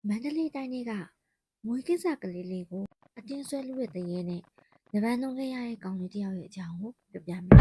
မန္တလေးတိုင်းထဲကမွေးကင်းစကလေးလေးကိုအတင်းဆွဲလို့တဲ့တရေနဲ့နဗန်းလုံးခဲ့ရတဲ့ကောင်လေးတစ်ယောက်ရဲ့အကြောင်းကိုပြောပြမယ်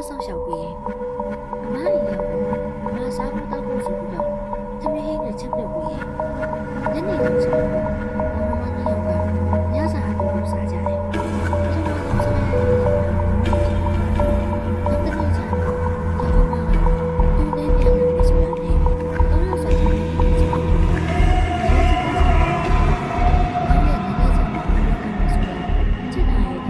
ဆောက်ရှောက်ပြီးရင်အမအိမ်ရောက်တော့အမစားဖို့တောက်ဖို့ဆိုပြီးတော့သမီးဟင်းနဲ့ချက်ပြုတ်ပြီးရင်ညနေလောက်ဆိုတော့မမနှစ်ယောက်ကညစာအတူတူစားကြတယ်။ကျွန်တော်တို့စားရတယ်။နောက်တစ်နေ့ကျတော့ကျွန်တော်ကသူ့နဲ့ပြန်လာပြီဆိုတာနဲ့တော့ရောက်စားကြတယ်။နောက်ရက်နေ့ကျတော့ချက်ထားရတဲ့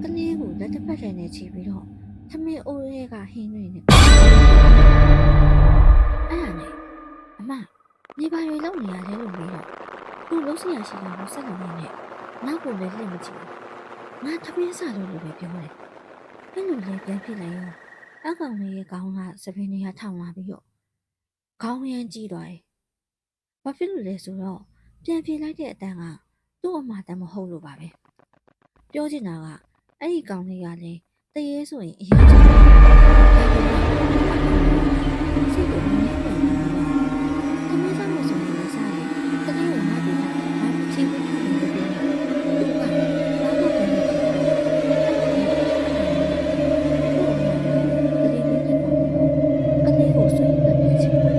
သမီးလေးလက်တစ်ဖက်ထဲနဲ့ချီပြီးတော့သမင်းအိုးရဲကဟင်းတွေနဲ့အဲ့ဒါနဲ့အမနေပါရွေလောက်နေရလဲလို့မေးတော့သူ့လုံးစရာရှိတာကိုဆက်လို့နေနဲ့နောက်ကိုလည်းလက်မချီဘူးငါသမင်းစားလို့ပဲပြောတယ်အဲ့လိုလေပြန်ဖြစ်လိုက်ရောအကောင်လေးရဲ့ခေါင်းကစပင်းတွေကထောင်လာပြီးတော့ခေါင်းရမ်းကြီးသွားတယ်ဘာဖြစ်လို့လဲဆိုတော့ပြန်ပြေးလိုက်တဲ့အတန်းကသူ့အမတမ်းမဟုတ်လို့ပါပဲပြောချင်တာကအဲ့ဒီကောင်လေးကလည်းတရေဆိုရင်အရင်ကစိတ်ကိုမနှဲ့ပြန်လာတော့သမီးစားလို့ဆိုရင်လည်းစားတယ်တကယ်ကိုမပြီးတာဘာဖြစ်လို့ဖြစ်နေလဲသူကဘာလို့ပြန်နေလဲတကယ်ကိုဆွေးနွေးနေချင်တယ်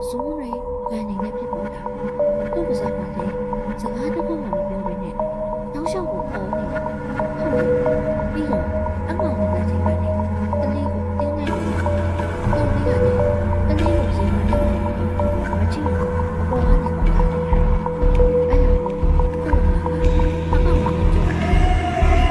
ဇိုးတွေကန်နေနဲ့ဖြစ်ပေါ်တာသူ့ပါးစပ်ကလည်းစကားတစ်ခုမှမပြောဘဲနဲ့တောက်လျှောက်ကိုအော်နေတာဟုတ်တယ်ပြီးတော့အကောင်ကလည်းချိန်ပါတယ်တလေးကိုတင်းနေတယ်တောင်းလေးကလည်းတလေးကိုရေမနဲ့မချိဘူးအပေါ်ကနေပေါ်လာတယ်အဲ့ဒါကိုသူ့မှာကအကောင်ကလည်းကြောက်နေတယ်ဒီလို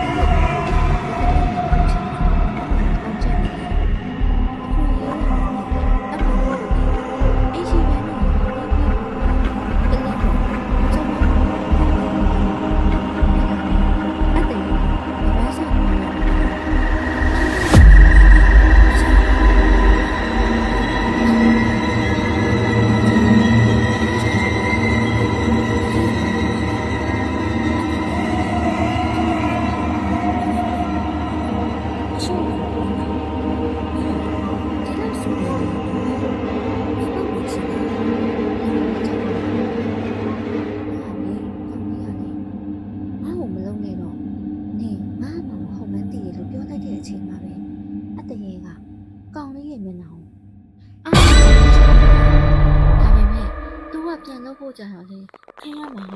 ကောင်လေးရဲ့မျက်နှာကိုအားဒါပေမဲ့သူကပြန်လို့ဖို့ကြတော့လေခင်ရမှာက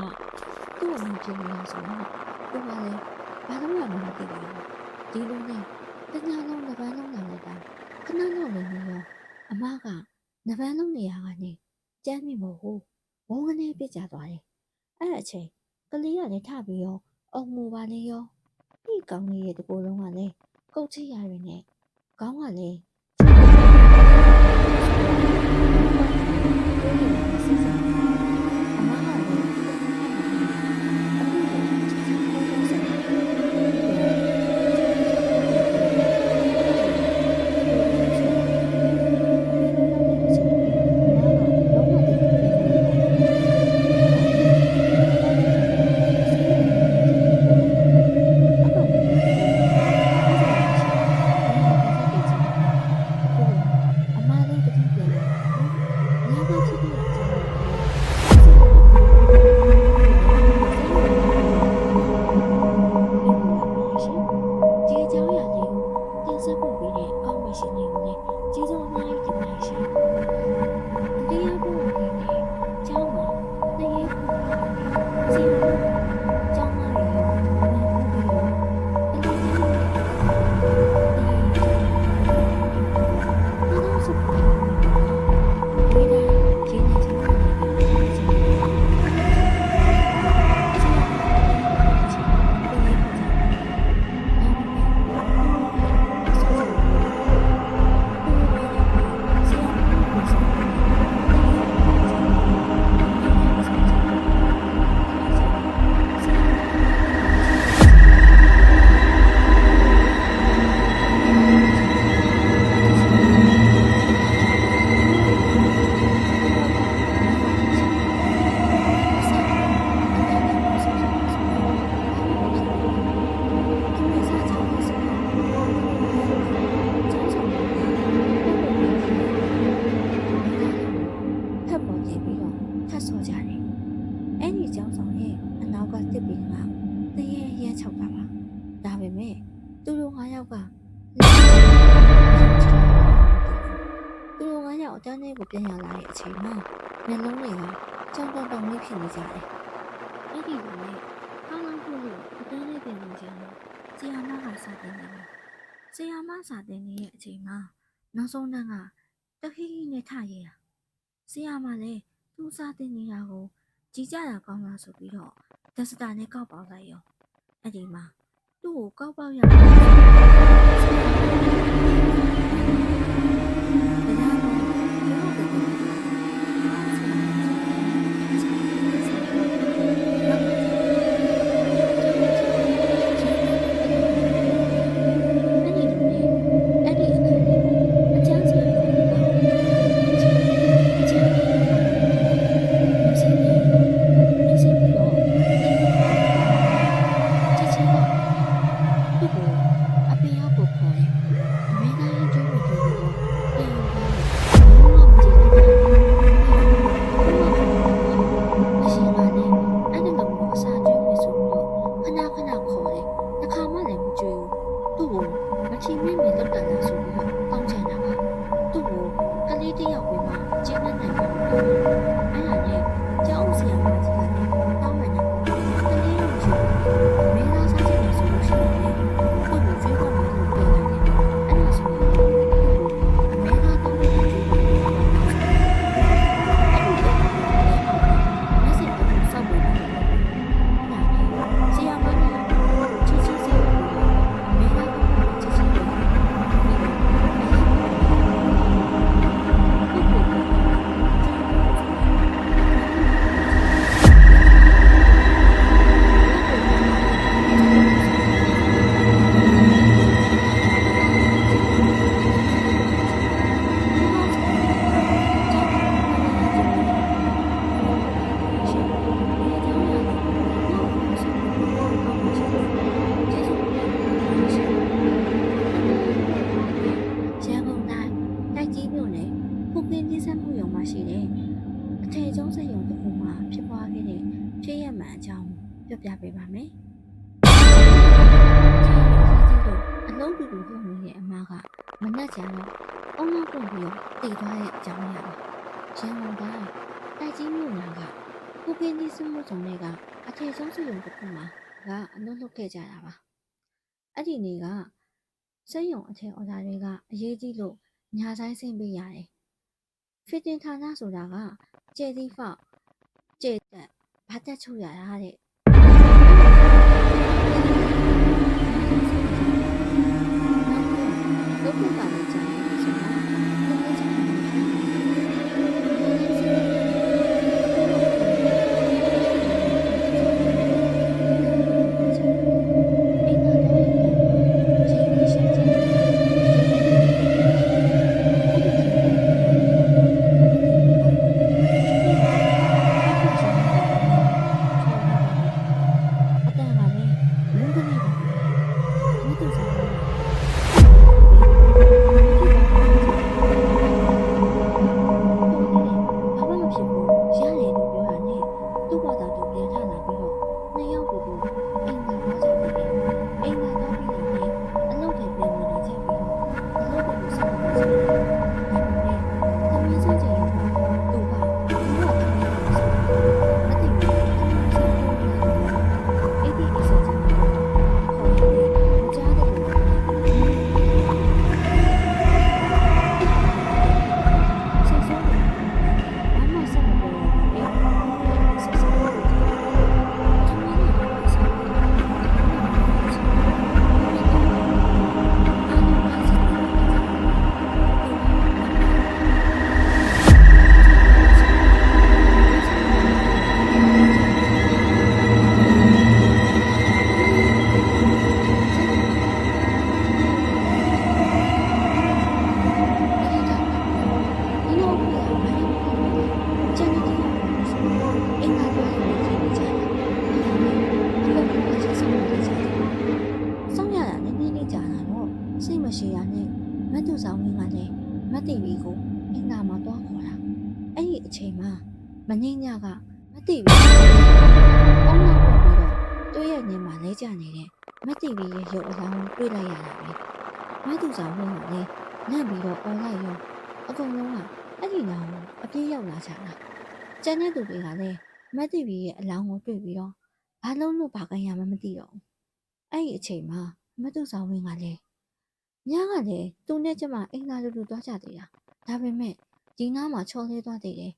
သူ့ကိုမကြည့်လို့ဆိုတော့သူကလည်းဘာလို့မှမသိပါဘူးဒီလိုနဲ့တညာလုံးတစ်ပန်းလုံးလာလိုက်တာခဏလောက်နေရောအမကနှစ်ပန်းလုံးနေရာကနေကြမ်းမိမဟုတ်ဘုံကနေပြစ်ကြသွားတယ်အဲ့အချိန်ကလေးကလည်းထပြီးရောအုံမူပါလေရောဒီကောင်လေးရဲ့တကူလုံးကလည်းကုတ်ချရရနဲ့ခေါင်းကလည်း တန်းလေးကိုပြန်ရလာတဲ့အချိန်မှာမျက်လုံးတွေကကြောင်တောင်တောင်လေးဖြစ်နေကြတယ်။အဲ့ဒီလိုနဲ့အားလုံးဖို့လို့အတန်းလေးပြန်နေကြတော့ဆီယာမကစာတင်နေတယ်။ဆီယာမစာတင်နေတဲ့အချိန်မှာနောက်ဆုံးတန်းကတခိခိနဲ့ထရဲတာ။ဆီယာမလည်းသူ့စာတင်နေတာကိုကြည်ကြတာကောင်းလားဆိုပြီးတော့ဒက်စတာနဲ့ကောက်ပေါက်လိုက်ရော။အဲ့ဒီမှာသူ့ကိုကောက်ပေါက်ရပြပေးပါမယ်။အလုံးတူတူလုပ်နေတဲ့အမကမနှက်ကြတော့အုံနောက်ပုံပြီးတည်သွားတဲ့အကြောင်းရပါ။ရန်ကုန်ကတိုက်ကြီးမြို့နာကကိုကင်းဒီစုမှုဆောင်တွေကအထည်ဆုံးစုရုံတစ်ခုမှာကအလုပ်လုပ်ခဲ့ကြတာပါ။အဲ့ဒီနေ့ကစက်ရုံအထည်အော်ဒါတွေကအရေးကြီးလို့ညာဆိုင်ဆင်းပေးရတယ်။ဖစ်တင်ဌာနဆိုတာကကျဲသီးဖောက်ကျဲတက်ဘာတက်ချုပ်ရတာတဲ့လုပ်ဖို့ပါလို့ကြားနေဆိုတော့ မတ်သူဆောင်ဝင်းကလည်းမတ်တီဗီကိုအင်္ဂါမှာတွားခေါ်တာအဲ့ဒီအချိန်မှာမငိမ့်ညကမတ်တီဗီအောင်းနောက်ပြီးတော့တွေ့ရနေမှာလဲကြနေတဲ့မတ်တီဗီရဲ့ရုပ်အလောင်းကိုတွေ့လိုက်ရတာပဲမတ်သူဆောင်ဝင်းကလည်းညံ့ပြီးတော့អော်လိုက်ရောအကုန်လုံးကအဲ့ဒီလောင်းကိုအပြေးရောက်လာကြတာကျန်တဲ့သူတွေကလည်းမတ်တီဗီရဲ့အလောင်းကိုတွေ့ပြီးတော့ဘာလုံးလို့ဘာကရမှမသိတော့ဘူးအဲ့ဒီအချိန်မှာမတ်သူဆောင်ဝင်းကလည်းညကလည်းသူနဲ့ကျမအင်္ဂါလူလူသွားကြသေးတာဒါပေမဲ့ဒီနားမှာချော်လဲသွားသေးတယ်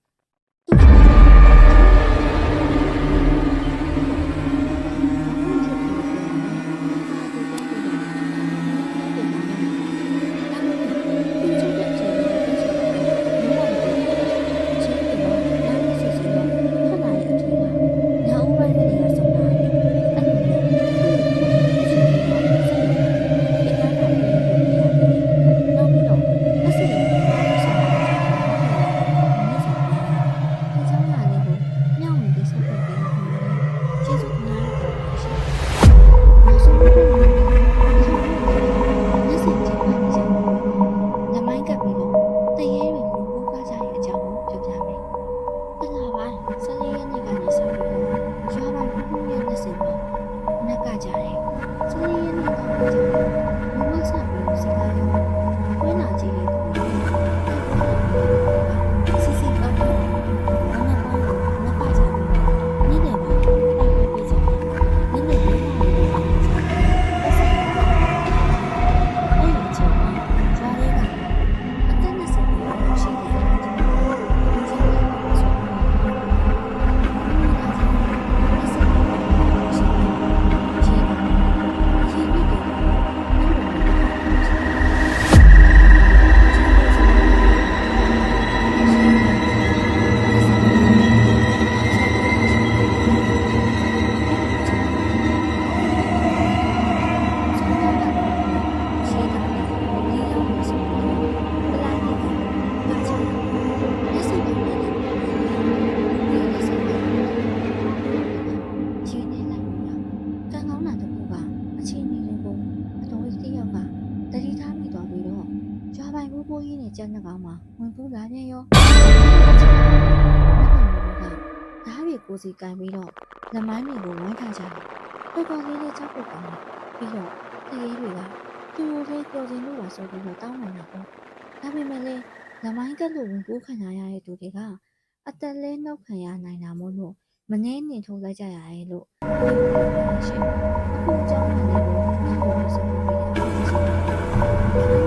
ကျန်းတဲ့ကောင်မှာဝင်ပူးလာပြန်ရောဓားတွေကိုစီကန်ပြီးတော့လက်မိုင်းတွေကိုဝိုင်းထားကြတယ်တော်တော်လေးလေးချောက်ပုတ်ကောင်းတယ်ပြီးတော့တရေတွေကသူတို့လေးပျော်စင်လို့ပါဆိုပြီးတော့တောင်းနေတာပေါ့ဒါပေမဲ့လည်းလက်မိုင်းကလို့ဝင်ပူးခံရတဲ့သူတွေကအသက်လဲနှုတ်ခံရနိုင်တာမို့လို့မငဲနေထုတ်လိုက်ကြရတယ်လို့ရှင်အခုအကြောင်းအရာလေးကိုညှိနှိုင်းဆွေးနွေးပေးရအောင်